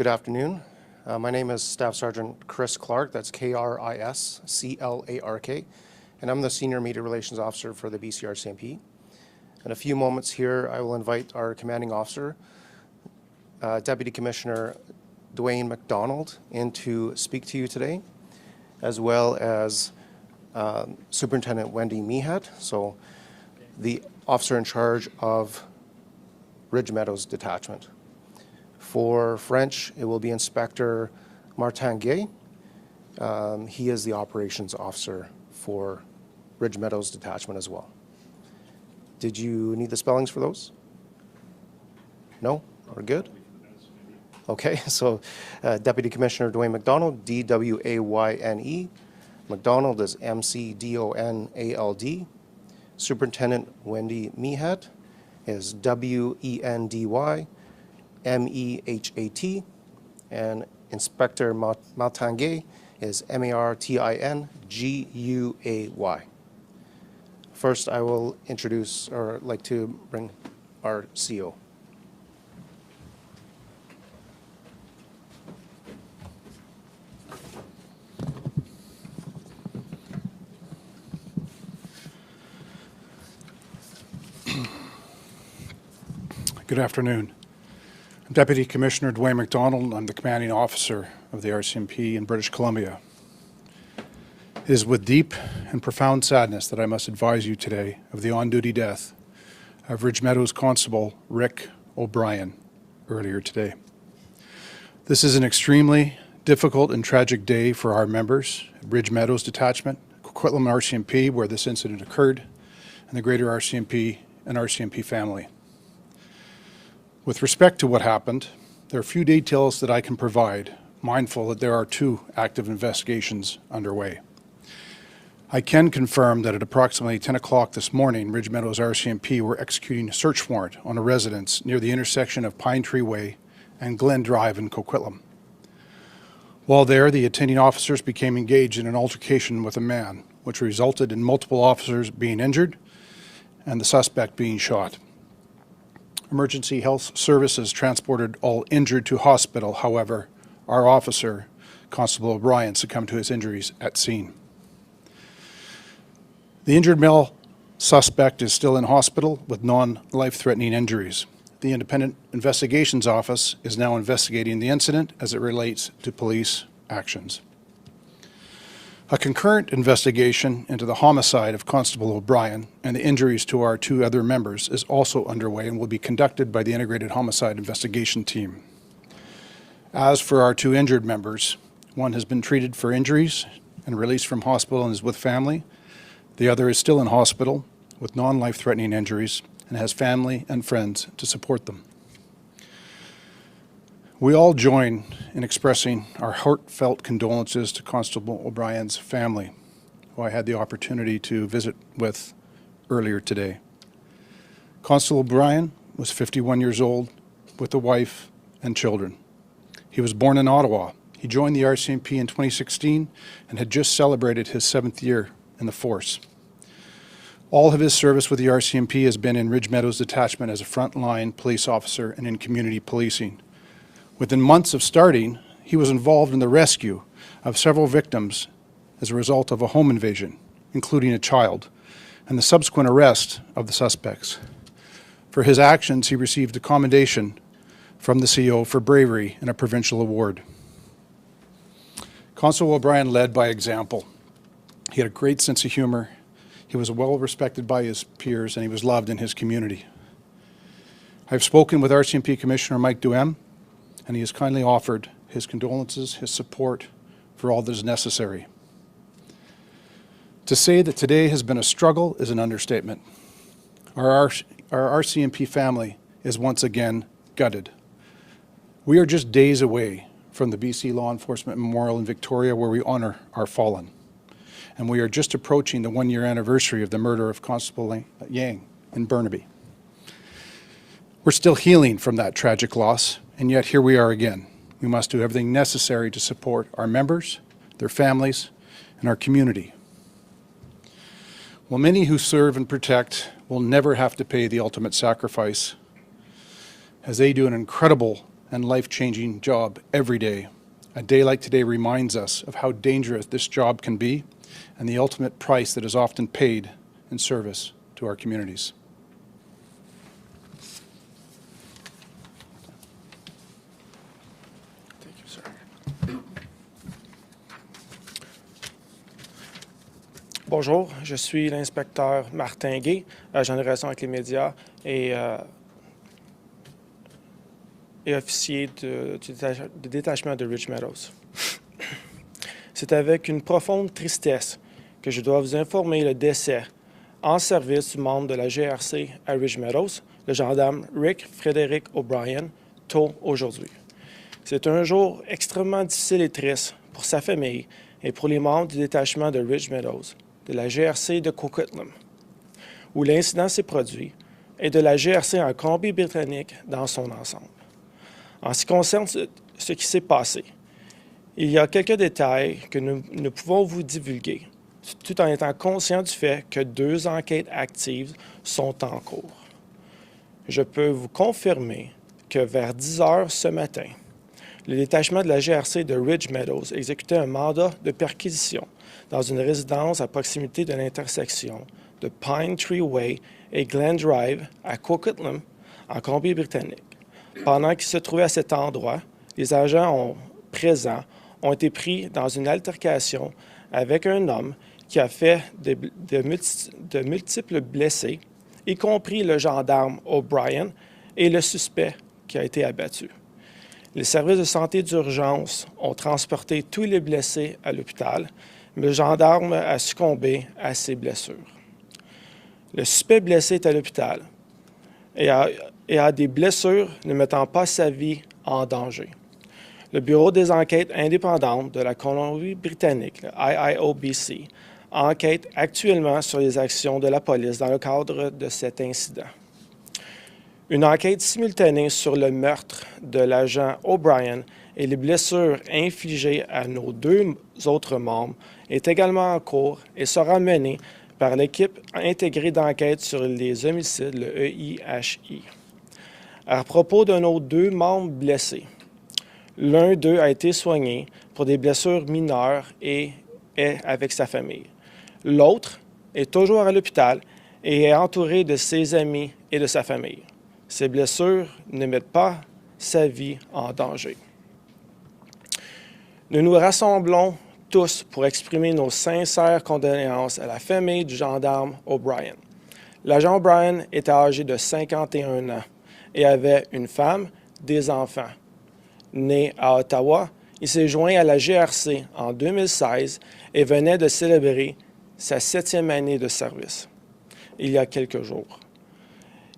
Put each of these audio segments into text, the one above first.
Good afternoon. My name is Staff Sergeant Chris Clark, that's K-R-I-S-C-L-A-R-K, and I'm the Senior Media Relations Officer for the BC RCMP. In a few moments here, I will invite our Commanding Officer, Deputy Commissioner Dwayne McDonald, in to speak to you today, as well as Superintendent Wendy Meehat, so the officer in charge of Ridge Meadows detachment. For French, it will be Inspector Martin Gay. He is the operations officer for Ridge Meadows detachment as well. Did you need the spellings for those? No? We're good? Okay, so Deputy Commissioner Dwayne McDonald, D-W-A-Y-N-E. McDonald is M-C-D-O-N-A-L-D. Superintendent Wendy Meehat is W-E-N-D-Y. M-E-H-A-T, and Inspector Martin is M-A-R-T-I-N-G-U-A-Y. First, I will introduce, or like to bring our CO. Good afternoon. I'm Deputy Commissioner Dwayne McDonald. I'm the Commanding Officer of the RCMP in British Columbia. It is with deep and profound sadness that I must advise you today of the on-duty death of Ridge Meadows Constable Rick O'Brien earlier today. This is an extremely difficult and tragic day for our members at Ridge Meadows Detachment, Coquitlam RCMP, where this incident occurred, and the greater RCMP and RCMP family. With respect to what happened, there are few details that I can provide, mindful that there are two active investigations underway. I can confirm that at approximately 10 o'clock this morning, Ridge Meadows RCMP were executing a search warrant on a residence near the intersection of Pinetree Way and Glen Drive in Coquitlam. While there, the attending officers became engaged in an altercation with a man, which resulted in multiple officers being injured and the suspect being shot. Emergency Health Services transported all injured to hospital. However, our officer, Constable O'Brien, succumbed to his injuries at scene. The injured male suspect is still in hospital with non-life-threatening injuries. The Independent Investigations Office is now investigating the incident as it relates to police actions. A concurrent investigation into the homicide of Constable O'Brien and the injuries to our two other members is also underway and will be conducted by the Integrated Homicide Investigation Team. As for our two injured members, one has been treated for injuries and released from hospital and is with family. The other is still in hospital with non-life-threatening injuries and has family and friends to support them. We all join in expressing our heartfelt condolences to Constable O'Brien's family, who I had the opportunity to visit with earlier today. Constable O'Brien was 51 years old with a wife and children. He was born in Ottawa. He joined the RCMP in 2016 and had just celebrated his 7th year in the force. All of his service with the RCMP has been in Ridge Meadows Detachment as a frontline police officer and in community policing. Within months of starting, he was involved in the rescue of several victims as a result of a home invasion, including a child, and the subsequent arrest of the suspects. For his actions, he received a commendation from the CO for bravery and a provincial award. Constable O'Brien led by example. He had a great sense of humor. He was well respected by his peers, and he was loved in his community. I've spoken with RCMP Commissioner Mike Duhem, and he has kindly offered his condolences, his support for all that is necessary. To say that today has been a struggle is an understatement. Our RCMP family is once again gutted. We are just days away from the BC Law Enforcement Memorial in Victoria, where we honor our fallen. And we are just approaching the 1-year anniversary of the murder of Constable Yang in Burnaby. We're still healing from that tragic loss, and yet here we are again. We must do everything necessary to support our members, their families, and our community. While many who serve and protect will never have to pay the ultimate sacrifice, as they do an incredible and life-changing job every day. A day like today reminds us of how dangerous this job can be and the ultimate price that is often paid in service to our communities. Thank you, sir. Bonjour, je suis l'inspecteur Martin Gay, agent de relations avec les médias et officier du détachement de Ridge Meadows. C'est avec une profonde tristesse que je dois vous informer le décès en service du membre de la GRC à Ridge Meadows, le gendarme Rick Frédéric O'Brien, tôt aujourd'hui. C'est un jour extrêmement difficile et triste pour sa famille et pour les membres du détachement de Ridge Meadows, de la GRC de Coquitlam, où l'incident s'est produit, et de la GRC en Colombie-Britannique dans son ensemble. En ce qui concerne ce qui s'est passé, il y a quelques détails que nous pouvons vous divulguer, tout en étant conscients du fait que 2 enquêtes actives sont en cours. Je peux vous confirmer que vers 10 heures ce matin, le détachement de la GRC de Ridge Meadows exécutait un mandat de perquisition dans une résidence à proximité de l'intersection de Pinetree Way et Glen Drive à Coquitlam, en Colombie-Britannique. Pendant qu'ils se trouvaient à cet endroit, les agents présents ont été pris dans une altercation avec un homme qui a fait de multiples blessés, y compris le gendarme O'Brien et le suspect qui a été abattu. Les services de santé d'urgence ont transporté tous les blessés à l'hôpital, mais le gendarme a succombé à ses blessures. Le suspect blessé est à l'hôpital et a des blessures ne mettant pas sa vie en danger. Le Bureau des enquêtes indépendantes de la Colombie-Britannique, le IIOBC, enquête actuellement sur les actions de la police dans le cadre de cet incident. Une enquête simultanée sur le meurtre de l'agent O'Brien et les blessures infligées à nos 2 autres membres est également en cours et sera menée par l'équipe intégrée d'enquête sur les homicides, le EIHI. À propos de nos 2 membres blessés, l'un d'eux a été soigné pour des blessures mineures et est avec sa famille. L'autre est toujours à l'hôpital et est entouré de ses amis et de sa famille. Ces blessures ne mettent pas sa vie en danger. Nous nous rassemblons tous pour exprimer nos sincères condoléances à la famille du gendarme O'Brien. L'agent O'Brien était âgé de 51 ans et avait une femme, des enfants. Né à Ottawa, il s'est joint à la GRC en 2016 et venait de célébrer sa 7e année de service, il y a quelques jours.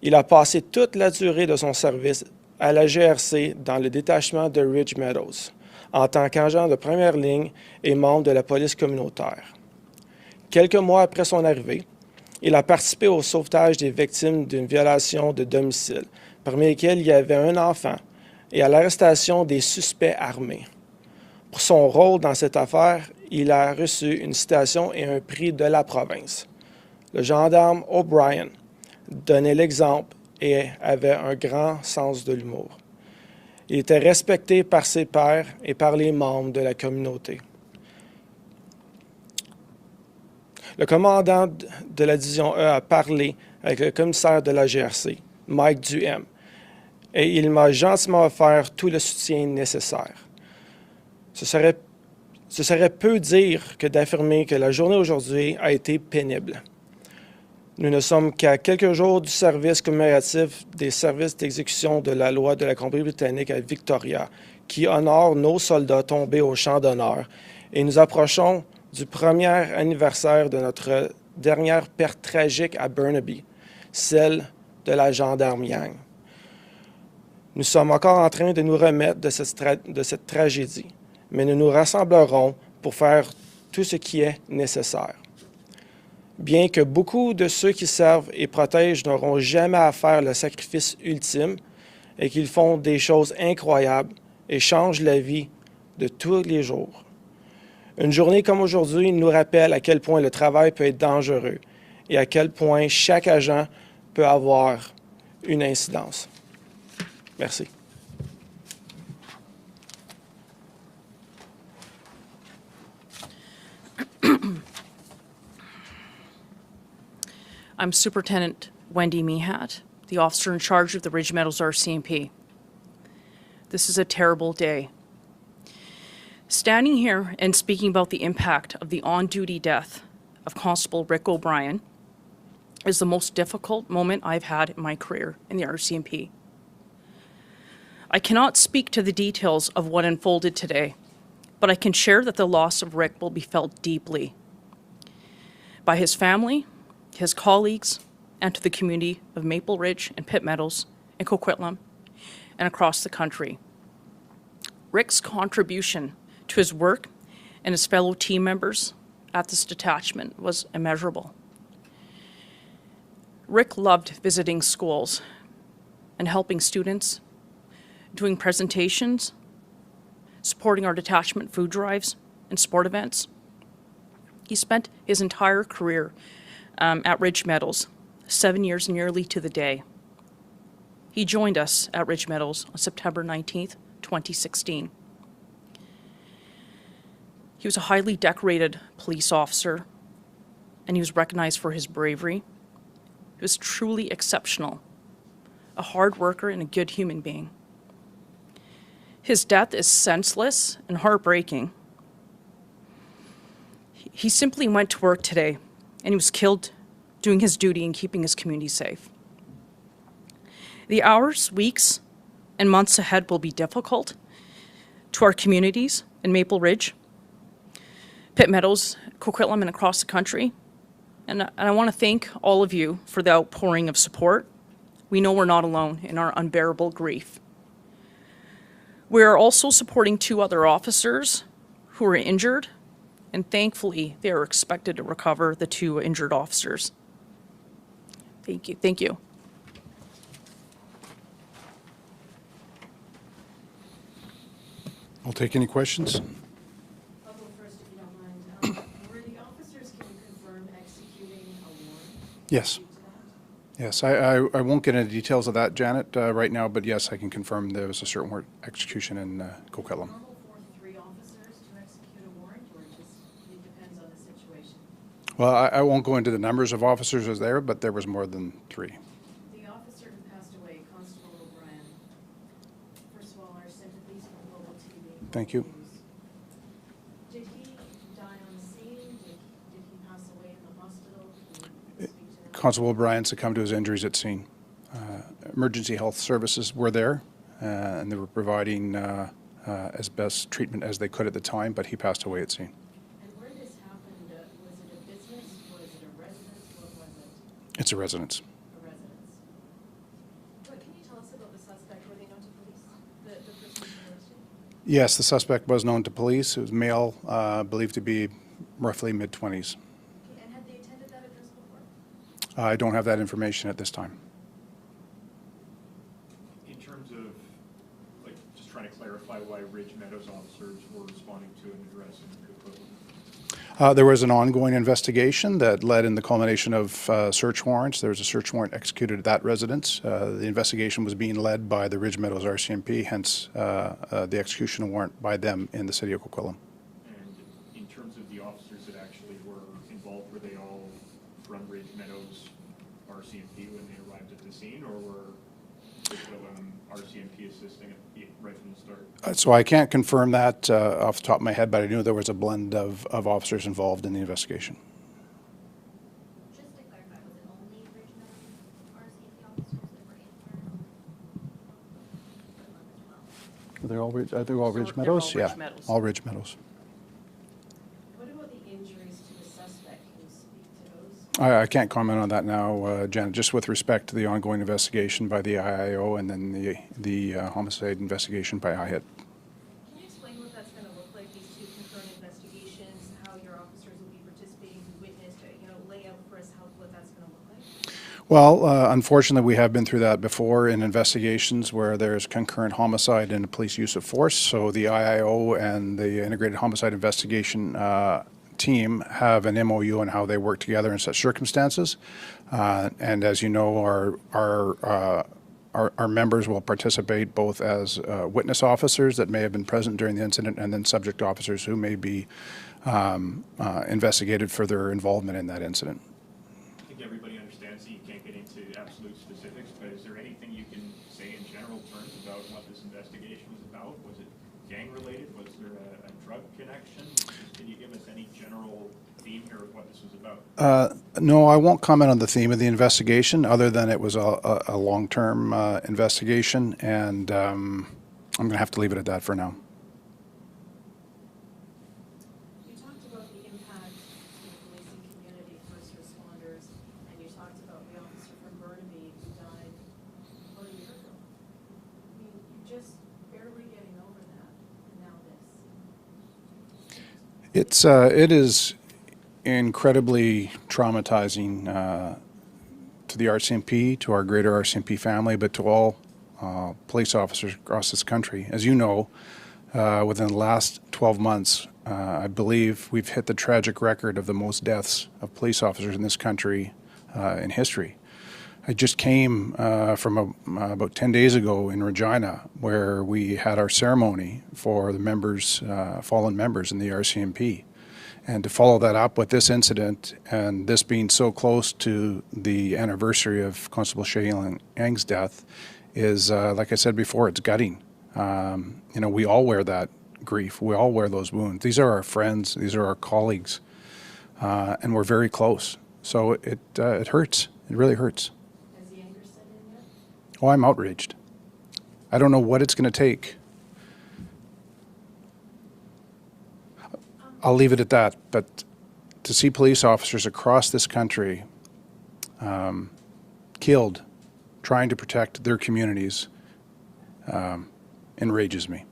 Il a passé toute la durée de son service à la GRC dans le détachement de Ridge Meadows, en tant qu'agent de première ligne et membre de la police communautaire. Quelques mois après son arrivée, il a participé au sauvetage des victimes d'une violation de domicile, parmi lesquelles il y avait un enfant, et à l'arrestation des suspects armés. Pour son rôle dans cette affaire, il a reçu une citation et un prix de la province. Le gendarme O'Brien donnait l'exemple et avait un grand sens de l'humour. Il était respecté par ses pairs et par les membres de la communauté. Le commandant de la division E a parlé avec le commissaire de la GRC, Mike Duhem, et il m'a gentiment offert tout le soutien nécessaire. Ce serait peu dire que d'affirmer que la journée aujourd'hui a été pénible. Nous ne sommes qu'à quelques jours du service commémoratif des services d'exécution de la loi de la Colombie-Britannique à Victoria, qui honore nos soldats tombés au champ d'honneur, et nous approchons du premier anniversaire de notre dernière perte tragique à Burnaby, celle de la gendarme Yang. Nous sommes encore en train de nous remettre de cette tragédie, mais nous nous rassemblerons pour faire tout ce qui est nécessaire. Bien que beaucoup de ceux qui servent et protègent n'auront jamais à faire le sacrifice ultime et qu'ils font des choses incroyables et changent la vie de tous les jours. Une journée comme aujourd'hui nous rappelle à quel point le travail peut être dangereux et à quel point chaque agent peut avoir une incidence. Merci. I'm Superintendent Wendy Mehat, the officer in charge of the Ridge Meadows RCMP. This is a terrible day. Standing here and speaking about the impact of the on-duty death of Constable Rick O'Brien is the most difficult moment I've had in my career in the RCMP. I cannot speak to the details of what unfolded today, but I can share that the loss of Rick will be felt deeply by his family, his colleagues, and to the community of Maple Ridge and Pitt Meadows and Coquitlam and across the country. Rick's contribution to his work and his fellow team members at this detachment was immeasurable. Rick loved visiting schools and helping students, doing presentations, supporting our detachment food drives and sport events. He spent his entire career at Ridge Meadows, 7 years nearly to the day. He joined us at Ridge Meadows on September 19th, 2016. He was a highly decorated police officer, and he was recognized for his bravery. He was truly exceptional, a hard worker and a good human being. His death is senseless and heartbreaking. He simply went to work today, and he was killed doing his duty and keeping his community safe. The hours, weeks, and months ahead will be difficult to our communities in Maple Ridge, Pitt Meadows, Coquitlam, and across the country. And I want to thank all of you for the outpouring of support. We know we're not alone in our unbearable grief. We are also supporting 2 other officers who are injured, and thankfully they are expected to recover, the 2 injured officers. Thank you. Thank you. I'll take any questions. I'll go first if you don't mind. Were the officers, can you confirm, executing a warrant? Yes. Yes, I won't get into details of that, Janet, right now, but yes, I can confirm there was a certain warrant execution in Coquitlam. Normal for 3 officers to execute a warrant, or just it depends on the situation? Well, I won't go into the numbers of officers as there, but there was more than 3. The officer who passed away, Constable O'Brien, first of all, our sympathies for Global TV. Thank you. Did he die on the scene? Did he pass away in the hospital? Can you speak to that? Constable O'Brien succumbed to his injuries at scene. Emergency health services were there, and they were providing as best treatment as they could at the time, but he passed away at scene. And where this happened, was it a business? Was it a residence? What was it? It's a residence. A residence. What can you tell us about the suspect? Were they known to police? The person who arrested? Yes, the suspect was known to police. It was male, believed to be roughly mid-20s. Okay, and had they attended that address before? I don't have that information at this time. In terms of, like, just trying to clarify why Ridge Meadows officers were responding to an address in Coquitlam. There was an ongoing investigation that led in the culmination of search warrants. There was a search warrant executed at that residence. The investigation was being led by the Ridge Meadows RCMP, hence the execution warrant by them in the city of Coquitlam. And in terms of the officers that actually were involved, were they all from Ridge Meadows RCMP when they arrived at the scene, or were Coquitlam RCMP assisting right from the start? So I can't confirm that off the top of my head, but I knew there was a blend of officers involved in the investigation. Just to clarify, was it only Ridge Meadows RCMP officers that were in there? They're all Ridge, they're all So Ridge they're Meadows? all Ridge Yeah, Meadows. all Ridge Meadows. What about the injuries to the suspect? Can you speak to those? I can't comment on that now, Janet, just with respect to the ongoing investigation by the IIO and then the homicide investigation by IHIT. Can you explain what that's going to look like, these 2 concurrent investigations, how your officers will be participating, who witnessed it, lay out for us what that's going to look like? Well, unfortunately, we have been through that before in investigations where there's concurrent homicide and police use of force. So the IIO and the Integrated Homicide Investigation team have an MOU on how they work together in such circumstances. And as you know, our members will participate both as witness officers that may have been present during the incident, and then subject officers who may be investigated for their involvement in that incident. I think everybody understands absolute specifics, but is there anything you can say in general terms about what this investigation was about? Was it gang-related? Was there a drug connection? Can you give us any general theme here of what this was about? No, I won't comment on the theme of the investigation, other than it was a long-term investigation, and I'm going to have to leave it at that for now. You talked about the impact to the policing community, first responders, and you talked about the officer from Burnaby who died about a year ago. I mean, you're just barely getting over that, and now this. It is incredibly traumatizing to the RCMP, to our greater RCMP family, but to all police officers across this country. As you know, within the last 12 months, I believe we've hit the tragic record of the most deaths of police officers in this country in history. I just came from about 10 days ago in Regina, where we had our ceremony for the members, fallen members in the RCMP. And to follow that up with this incident, and this being so close to the anniversary of Constable Shay Yang's death, is, like I said before, it's gutting. You know, we all wear that grief. We all wear those wounds. These are our friends. These are our colleagues. And we're very close. So it hurts. It really hurts. Has the anger set in yet? Oh, I'm outraged. I don't know what it's going to take. I'll leave it at that. But to see police officers across this country killed trying to protect their communities enrages me.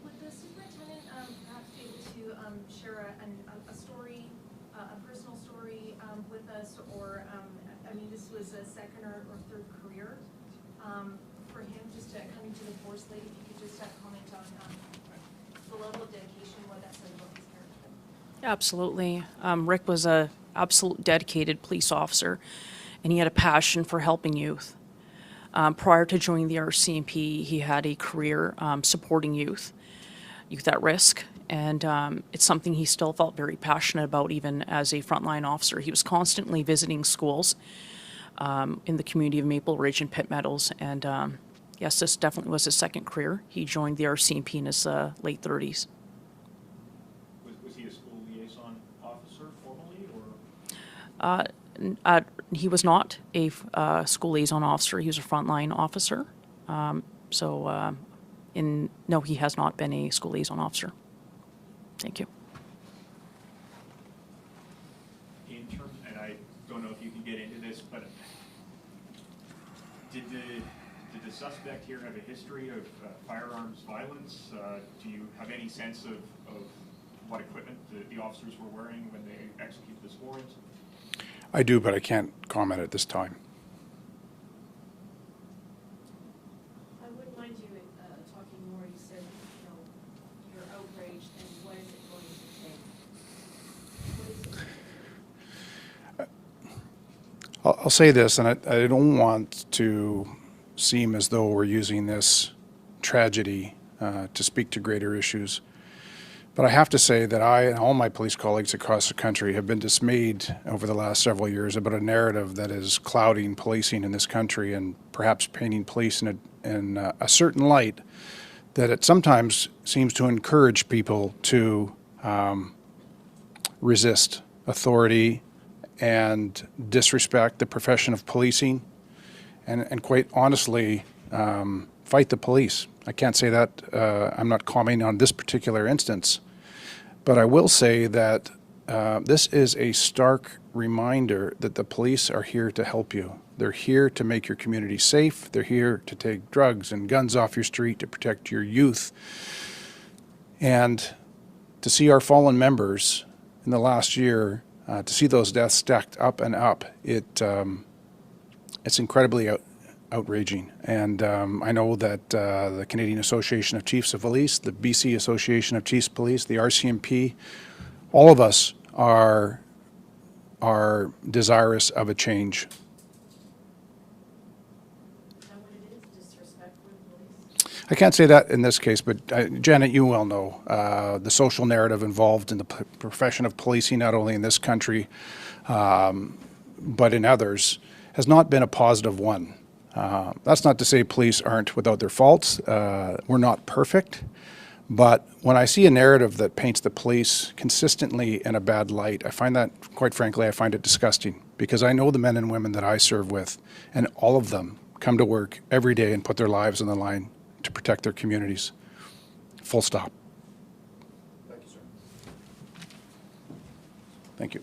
Would the superintendent perhaps be able to share a story, a personal story with us, or, I mean, this was a second or third career for him, just coming to the force late, if you could just comment on the level of dedication, what that says about his character. Absolutely. Rick was a absolute dedicated police officer, and he had a passion for helping youth. Prior to joining the RCMP, he had a career supporting youth at risk, and it's something he still felt very passionate about even as a frontline officer. He was constantly visiting schools in the community of Maple Ridge and Pitt Meadows, and yes, this definitely was his second career. He joined the RCMP in his late 30s. Was he a school liaison officer formally, or? He was not a school liaison officer. He was a frontline officer. No, he has not been a school liaison officer. Thank you. In terms, and I don't know if you can get into this, but did the suspect here have a history of firearms violence? Do you have any sense of what equipment the officers were wearing when they executed this warrant? I do, but I can't comment at this time. I wouldn't mind you talking more. You said, you know, you're outraged, and what is it going to take? What is it? I'll say this, and I don't want to seem as though we're using this tragedy to speak to greater issues. But I have to say that I and all my police colleagues across the country have been dismayed over the last several years about a narrative that is clouding policing in this country and perhaps painting police in a certain light that it sometimes seems to encourage people to resist authority and disrespect the profession of policing and quite honestly fight the police. I can't say that. I'm not commenting on this particular instance. But I will say that this is a stark reminder that the police are here to help you. They're here to make your community safe. They're here to take drugs and guns off your street to protect your youth. And to see our fallen members in the last year, to see those deaths stacked up and up, it's incredibly outraging. And I know that the Canadian Association of Chiefs of Police, the BC Association of Chiefs of Police, the RCMP, all of us are desirous of a change. Is that what it is? Disrespect for the police? I can't say that in this case, but Janet, you well know the social narrative involved in the profession of policing, not only in this country, but in others, has not been a positive one. That's not to say police aren't without their faults. We're not perfect. But when I see a narrative that paints the police consistently in a bad light, I find that, quite frankly, I find it disgusting, because I know the men and women that I serve with, and all of them come to work every day and put their lives on the line to protect their communities. Full stop. Thank you, sir. Thank you.